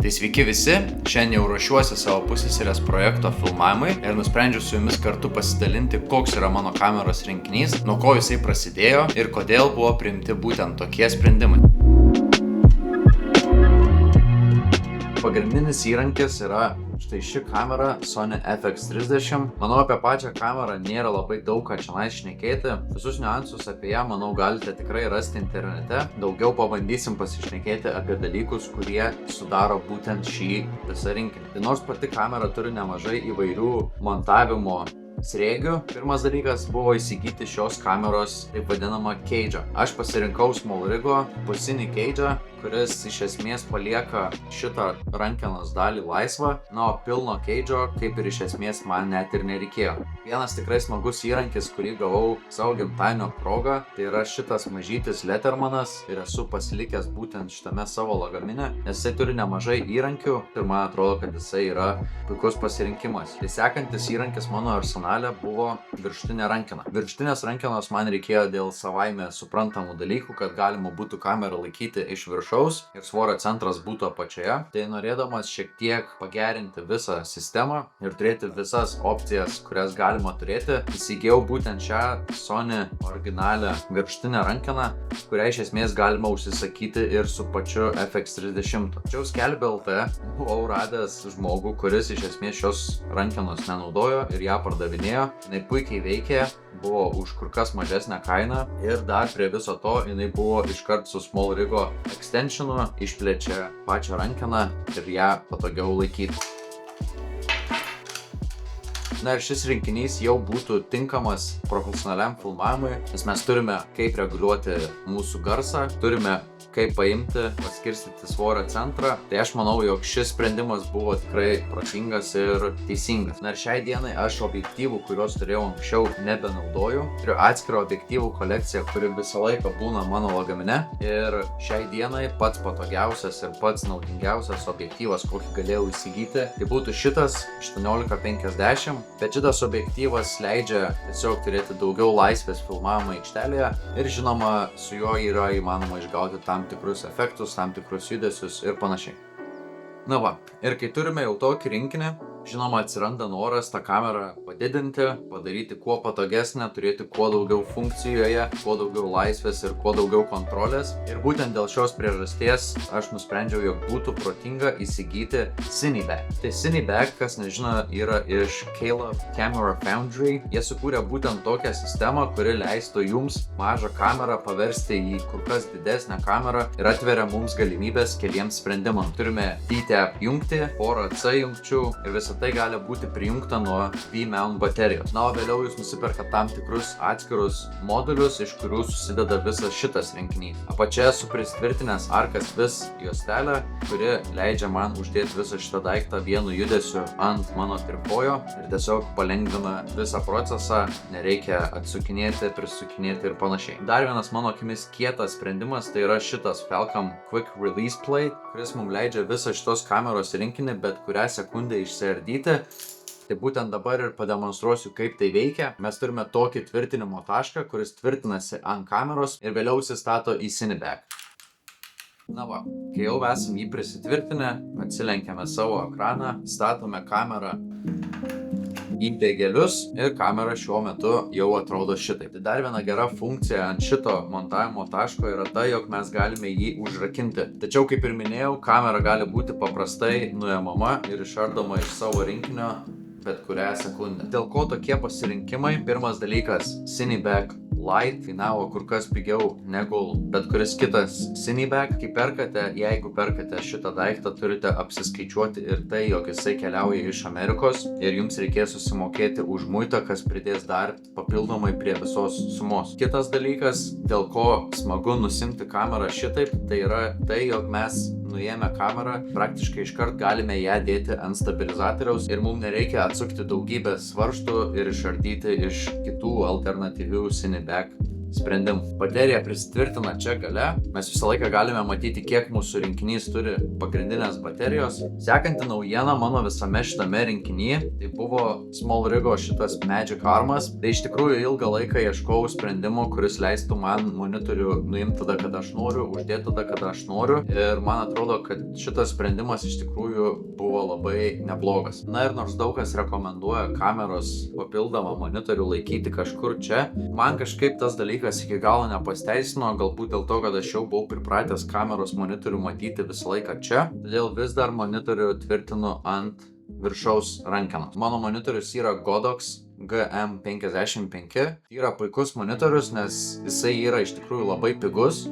Tai sveiki visi, šiandien jau ruošiuosi savo pusseserės projekto filmavimui ir nusprendžiau su jumis kartu pasidalinti, koks yra mano kameros rinkinys, nuo ko jisai prasidėjo ir kodėl buvo priimti būtent tokie sprendimai. Pagrindinis įrankis yra štai ši kamera Sony FX30. Manau, apie pačią kamerą nėra labai daug ką čia šnekėti. Visus niuansus apie ją, manau, galite tikrai rasti internete. Daugiau pabandysim pasišnekėti apie dalykus, kurie sudaro būtent šį visą rinkinį. Tai nors pati kamera turi nemažai įvairių montavimo sriegių, pirmas dalykas buvo įsigyti šios kameros taip vadinamą keidžą. Aš pasirinkau SmallRig'o pusinį keidžą, kuris iš esmės palieka šitą rankenos dalį laisvą, o pilno keidžo kaip ir iš esmės man net ir nereikėjo. Vienas tikrai smagus įrankis, kurį gavau savo gimtadienio proga, tai yra šitas mažytis Lettermanas ir esu pasilikęs būtent šitame savo lagamine, nes jisai turi nemažai įrankių ir man atrodo, kad jisai yra puikus pasirinkimas. Tai sekantis įrankis mano arsenale buvo viršutinė rankena. Viršutinės rankenos man reikėjo dėl savaime suprantamų dalykų, kad galima būtų kamerą laikyti iš viršaus ir svorio centras būtų apačioje. Tai norėdamas šiek tiek pagerinti visą sistemą ir turėti visas opcijas, kurias galima turėti, įsigijau būtent šią Sony originalią viršutinę rankeną, kurią iš esmės galima užsisakyti ir su pačiu FX30. Tačiau Skelbiu LT buvau radęs žmogų, kuris iš esmės šios rankenos nenaudojo ir ją pardavinėjo. Jinai puikiai veikė, buvo už kur kas mažesnę kainą ir dar prie viso to jinai buvo iškart su SmallRig'o extensionu, išplečia pačią rankeną ir ją patogiau laikyti. Na ir šis rinkinys jau būtų tinkamas profesionaliam filmavimui, nes mes turime kaip reguliuoti mūsų garsą, turime kaip paimti, paskirstyti svorio centrą. Tai aš manau, jog šis sprendimas buvo tikrai protingas ir teisingas. Na ir šiai dienai aš objektyvų, kuriuos turėjau anksčiau, nebenaudoju. Turiu atskirą objektyvų kolekciją, kuri visą laiką būna mano lagamine. Ir šiai dienai pats patogiausias ir pats naudingiausias objektyvas, kokį galėjau įsigyti, tai būtų šitas 18-50. Bet šitas objektyvas leidžia tiesiog turėti daugiau laisvės filmavimo aikštelėje ir žinoma, su juo yra įmanoma išgauti tam tikrus efektus, tam tikrus judesius ir panašiai. Na va, ir kai turime jau tokį rinkinį, žinoma, atsiranda noras tą kamerą padidinti, padaryti kuo patogesnę, turėti kuo daugiau funkcijų joje, kuo daugiau laisvės ir kuo daugiau kontrolės. Ir būtent dėl šios priežasties aš nusprendžiau, jog būtų protinga įsigyti Cinebag. Tai Cinebag, kas nežino, yra iš Caleb Camera Foundry. Jie sukūrė būtent tokią sistemą, kuri leistų jums mažą kamerą paversti į kur kas didesnę kamerą ir atveria mums galimybės keliems sprendimams. Turime DTAP jungtį, porą C jungčių ir visą tai gali būti prijungta nuo V-mount baterijos. Na, o vėliau jūs nusipirkat tam tikrus atskirus modulius, iš kurių susideda visas šitas rinkinys. Apačioje esu pritvirtinęs Arkas Vis juostelę, kuri leidžia man uždėti visą šitą daiktą vienu judesiu ant mano tirpojo ir tiesiog palengvina visą procesą, nereikia atsukinėti, prisukinėti ir panašiai. Dar vienas mano akimis kietas sprendimas tai yra šitas Falcam Quick Release Plate, kuris mums leidžia visą šitos kameros rinkinį bet kurią sekundę išsiardyti. Tai būtent dabar ir pademonstruosiu, kaip tai veikia. Mes turime tokį tvirtinimo tašką, kuris tvirtinasi ant kameros ir vėliau įsistato į Cinebag. Na va, kai jau esam jį prisitvirtinę, atsilenkiame savo ekraną, statome kamerą į bėgelius ir kamera šiuo metu jau atrodo šitaip. Tai dar viena gera funkcija ant šito montavimo taško yra ta, jog mes galime jį užrakinti. Tačiau, kaip ir minėjau, kamera gali būti paprastai nuėmama ir išardoma iš savo rinkinio bet kurią sekundę. Dėl ko tokie pasirinkimai? Pirmas dalykas, Cinebag Lite kainavo kur kas pigiau negu bet kuris kitas Cinebag. Kai perkate, jeigu perkate šitą daiktą, turite apsiskaičiuoti ir tai, jog jisai keliauja iš Amerikos ir jums reikės susimokėti už muitą, kas pridės dar papildomai prie visos sumos. Kitas dalykas, dėl ko smagu nusimti kamerą šitaip, tai yra tai, jog mes nuėmę kamerą, praktiškai iškart galime ją dėti ant stabilizatoriaus ir mums nereikia atsukti daugybės varžtų ir išardyti iš kitų alternatyvių Cinebag sprendimų. Baterija prisitvirtina čia gale. Mes visą laiką galime matyti, kiek mūsų rinkinys turi pagrindinės baterijos. Sekanti naujiena mano visame šitame rinkinyje, tai buvo SmallRigo šitas Magic Armas. Tai iš tikrųjų ilgą laiką ieškojau sprendimo, kuris leistų man monitorių nuimti tada, kada aš noriu, uždėti tada, kada aš noriu. Ir man atrodo, kad šitas sprendimas iš tikrųjų buvo labai neblogas. Na ir nors daug kas rekomenduoja kameros papildomą monitorių laikyti kažkur čia, man kažkaip tas dalykas iki galo nepasteisino, galbūt dėl to, kad aš jau buvau pripratęs kameros monitorių matyti visą laiką čia, todėl vis dar monitorių tvirtinu ant viršaus rankenos. Mano monitorius yra Godox GM55. Tai yra puikus monitorius, nes jisai yra iš tikrųjų labai pigus.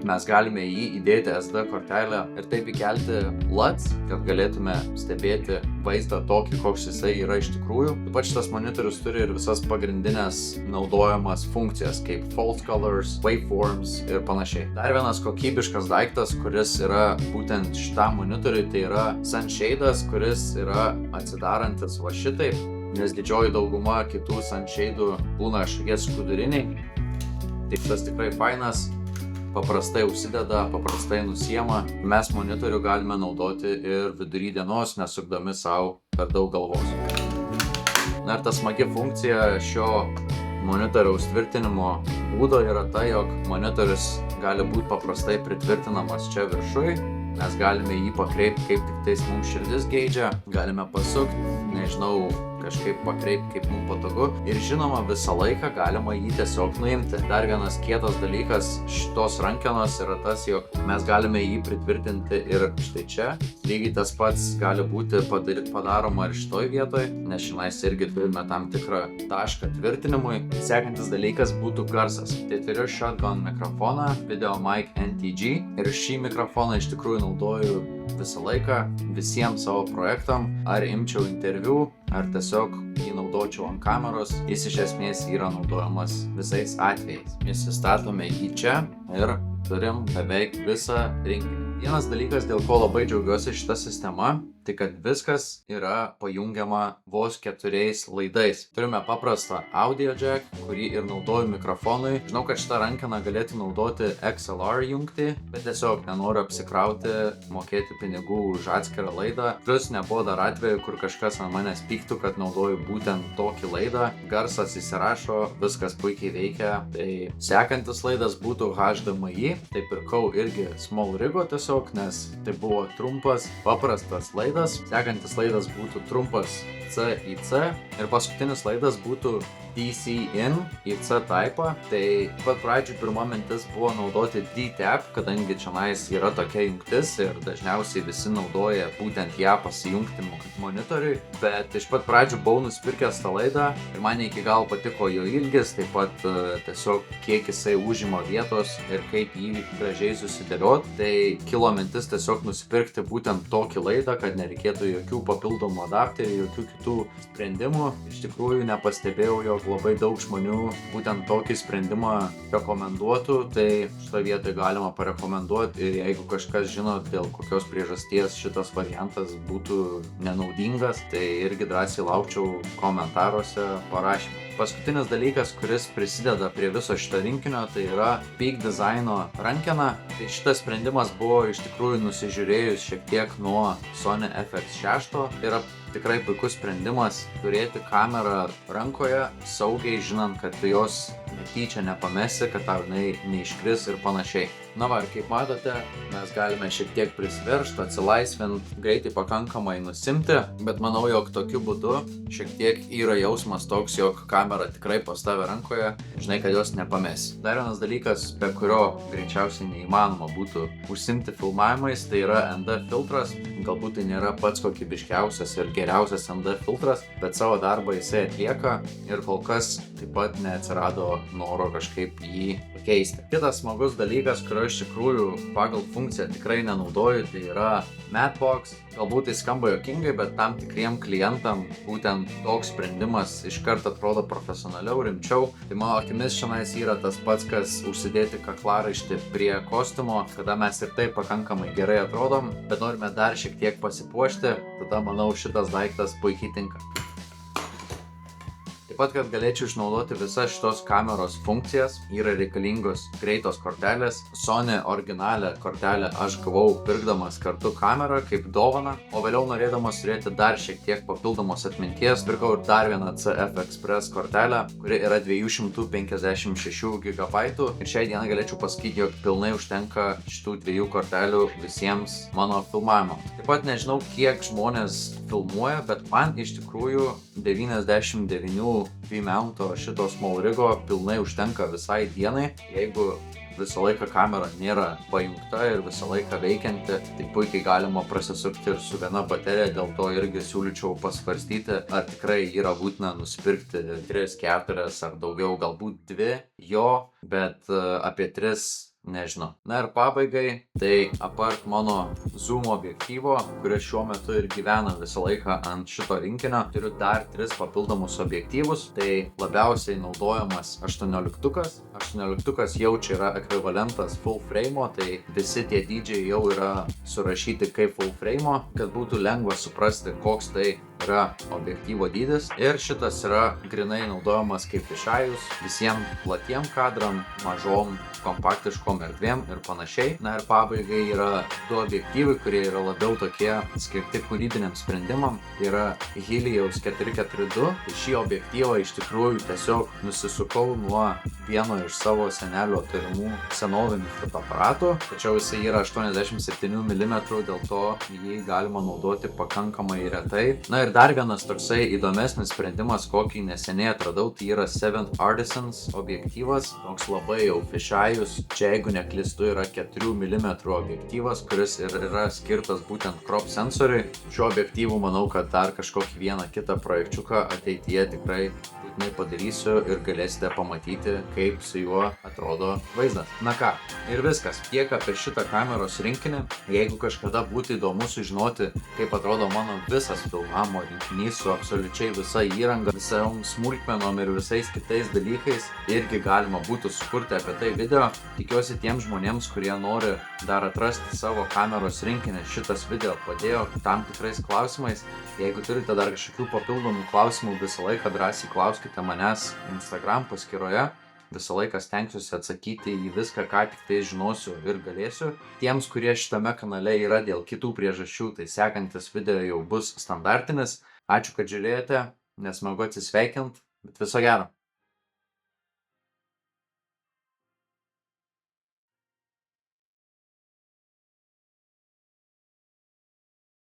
Mes galime į jį įdėti SD kortelę ir taip įkelti LUTs, kad galėtume stebėti vaizdą tokį, koks jisai yra iš tikrųjų. Taip pat šitas monitorius turi ir visas pagrindinės naudojamas funkcijas, kaip false colors, waveforms ir panašiai. Dar vienas kokybiškas daiktas, kuris yra būtent šitam monitoriui, tai yra sunshade'as, kuris yra atsidarantis va šitaip. Nes didžioji dauguma kitų sunshade'ų būna kažkokie skuduriniai. Tai šitas tikrai fainas, paprastai užsideda, paprastai nusiema. Mes monitorių galime naudoti ir vidury dienos, nesukdami savo per daug galvos. Na ir ta smagi funkcija šio monitoriaus tvirtinimo būdo yra ta, jog monitorius gali būti paprastai pritvirtinamas čia viršui. Mes galime jį pakreipti, kaip tik tais mums širdis geidžia, galime pasukti, nežinau, kažkaip pakreipti, kaip mums patogu. Ir žinoma, visą laiką galima jį tiesiog nuimti. Dar vienas kietas dalykas šitos rankenos yra tas, jog mes galime jį pritvirtinti ir štai čia. Lygiai tas pats gali būti padaroma ir šitoj vietoj, nes šiandien irgi turime tam tikrą tašką tvirtinimui. Sekantis dalykas būtų garsas. Tai turiu shotgun mikrofoną, VideoMic NTG, ir šį mikrofoną iš tikrųjų naudoju visą laiką, visiems savo projektam, ar imčiau interviu, ar tiesiog jį naudočiau ant kameros. Jis iš esmės yra naudojamas visais atvejais. Mes įstatome jį čia ir turim beveik visą rinkinį. Vienas dalykas, dėl ko labai džiaugiuosi šitą sistemą, tai kad viskas yra pajungiama vos 4 laidais. Turime paprastą audio jack, kurį ir naudoju mikrofonui. Žinau, kad šitą rankeną galėtų naudoti XLR jungtį, bet tiesiog nenoriu apsikrauti, mokėti pinigų už atskirą laidą. Plus nebuvo dar atveju, kur kažkas ant manęs pyktų, kad naudoju būtent tokį laidą. Garsas įsirašo, viskas puikiai veikia. Tai sekantis laidas būtų HDMI. Tai pirkau irgi SmallRigo tiesiog, nes tai buvo trumpas, paprastas laidas. Sekantis laidas būtų trumpas C į C ir paskutinis laidas būtų DC in į C typą. Tai pat pradžių pirma mintis buvo naudoti D-Tap, kadangi čionais yra tokia jungtis ir dažniausiai visi naudoja būtent ją pasijungti monitoriui. Bet iš pat pradžių buvau nusipirkęs tą laidą ir man iki galo patiko jo ilgis, taip pat tiesiog kiek jisai užima vietos ir kaip jį gražiai susidėliot. Tai kilo mintis tiesiog nusipirkti būtent tokį laidą, kad nereikėtų jokių papildomų adapterių, jokių kitų sprendimų. Iš tikrųjų nepastebėjau, jog labai daug žmonių būtent tokį sprendimą rekomenduotų, tai šitą vietą galima parekomenduoti ir jeigu kažkas žino, dėl kokios priežasties šitas variantas būtų nenaudingas, tai irgi drąsiai laukčiau komentaruose parašymų. Paskutinis dalykas, kuris prisideda prie viso šito rinkinio, tai yra Peak Designo rankena. Tai šitas sprendimas buvo iš tikrųjų nusižiūrėjus šiek tiek nuo Sony FX6. Tai yra tikrai puikus sprendimas turėti kamerą rankoje, saugiai žinant, kad tu jos netyčia nepamesi, kad tau neiškris ir panašiai. Na va, ir kaip matote, mes galime šiek tiek prisiveršti, atsilaisvinti, greitai pakankamai nusimti, bet manau, jog tokiu būdu šiek tiek yra jausmas toks, jog kamera tikrai pas tave rankoje, žinai, kad jos nepamesi. Dar vienas dalykas, be kurio greičiausiai neįmanoma būtų užsimti filmavimais, tai yra ND filtras. Galbūt tai nėra pats kokybiškiausias ir geriausias ND filtras, bet savo darbą jisai atlieka ir kol kas taip pat neatsirado noro kažkaip jį pakeisti. Kitas smagus dalykas, kurio iš tikrųjų pagal funkciją tikrai nenaudoju, tai yra Matbox. Galbūt tai skamba juokingai, bet tam tikriem klientam būtent toks sprendimas iškart atrodo profesionaliau, rimčiau. Tai mano akimis šiandien yra tas pats, kas užsidėti kaklaraištį prie kostiumo, kada mes ir taip pakankamai gerai atrodom, bet norime dar šiek tiek pasipuošti, tada manau šitas daiktas puikiai tinka. Taip pat, kad galėčiau išnaudoti visas šitos kameros funkcijas, yra reikalingos greitos kortelės. Sony originalią kortelę aš gavau pirkdamas kartu kamerą kaip dovaną, o vėliau norėdamas turėti dar šiek tiek papildomos atminties, pirkau ir dar vieną CF Express kortelę, kuri yra 256 GB ir šiai dienai galėčiau pasakyti, jog pilnai užtenka šitų dviejų kortelių visiems mano filmavimams. Taip pat nežinau, kiek žmonės filmuoja, bet man iš tikrųjų 99 V-mounto šito small rigo pilnai užtenka visai dienai. Jeigu visą laiką kamera nėra pajungta ir visą laiką veikianti, tai puikiai galima prasisukti ir su viena baterija, dėl to irgi siūlyčiau pasvarstyti, ar tikrai yra būtina nusipirkti 3, 4 ar daugiau, galbūt 2 jo, bet apie 3 nežinau. Na ir pabaigai, tai apart mano zoom objektyvo, kuris šiuo metu ir gyvena visą laiką ant šito rinkinio, turiu dar 3 papildomus objektyvus. Tai labiausiai naudojamas 18-ukas. 18-ukas jau čia yra ekvivalentas full frame, tai visi tie dydžiai jau yra surašyti kaip full frame, kad būtų lengva suprasti, koks tai yra objektyvo dydis. Ir šitas yra grinai naudojamas kaip fishajus visiems platiem kadram, mažom kompaktiškom erdvėm ir panašiai. Na ir pabaigai yra 2 objektyvai, kurie yra labiau tokie skirti kūrybiniam sprendimam. Yra Helios 442. Šį objektyvą iš tikrųjų tiesiog nusisukau nuo vieno iš savo senelio turimų senovinių fotoaparatų. Tačiau jisai yra 87 mm, dėl to jį galima naudoti pakankamai retai. Na ir dar vienas toksai įdomesnis sprendimas, kokį neseniai atradau, tai yra Seventh Artisans objektyvas. Toks labai jau fishajus. Čia, jeigu neklystu, yra 4 mm objektyvas, kuris ir yra skirtas būtent crop sensoriui. Šiuo objektyvu manau, kad dar kažkokį vieną kitą projekčiuką ateityje tikrai būtinai padarysiu ir galėsite pamatyti, kaip su juo atrodo vaizdas. Na ką, ir viskas. Tiek apie šitą kameros rinkinį. Jeigu kažkada būtų įdomu sužinoti, kaip atrodo mano visas filmavimo rinkinys su absoliučiai visa įranga, visom smulkmenom ir visais kitais dalykais, irgi galima būtų sukurti apie tai video. Tikiuosi tiems žmonėms, kurie nori dar atrasti savo kameros rinkinį, šitas video padėjo tam tikrais klausimais. Jeigu turite dar kažkokių papildomų klausimų, visą laiką drąsiai klauskite manęs Instagram paskyroje. Visą laiką stengsiuosi atsakyti į viską, ką tik tai žinosiu ir galėsiu. Tiems, kurie šitame kanale yra dėl kitų priežasčių, tai sekantis video jau bus standartinis. Ačiū, kad žiūrėjote, nesmagu atsisveikint, bet viso gero.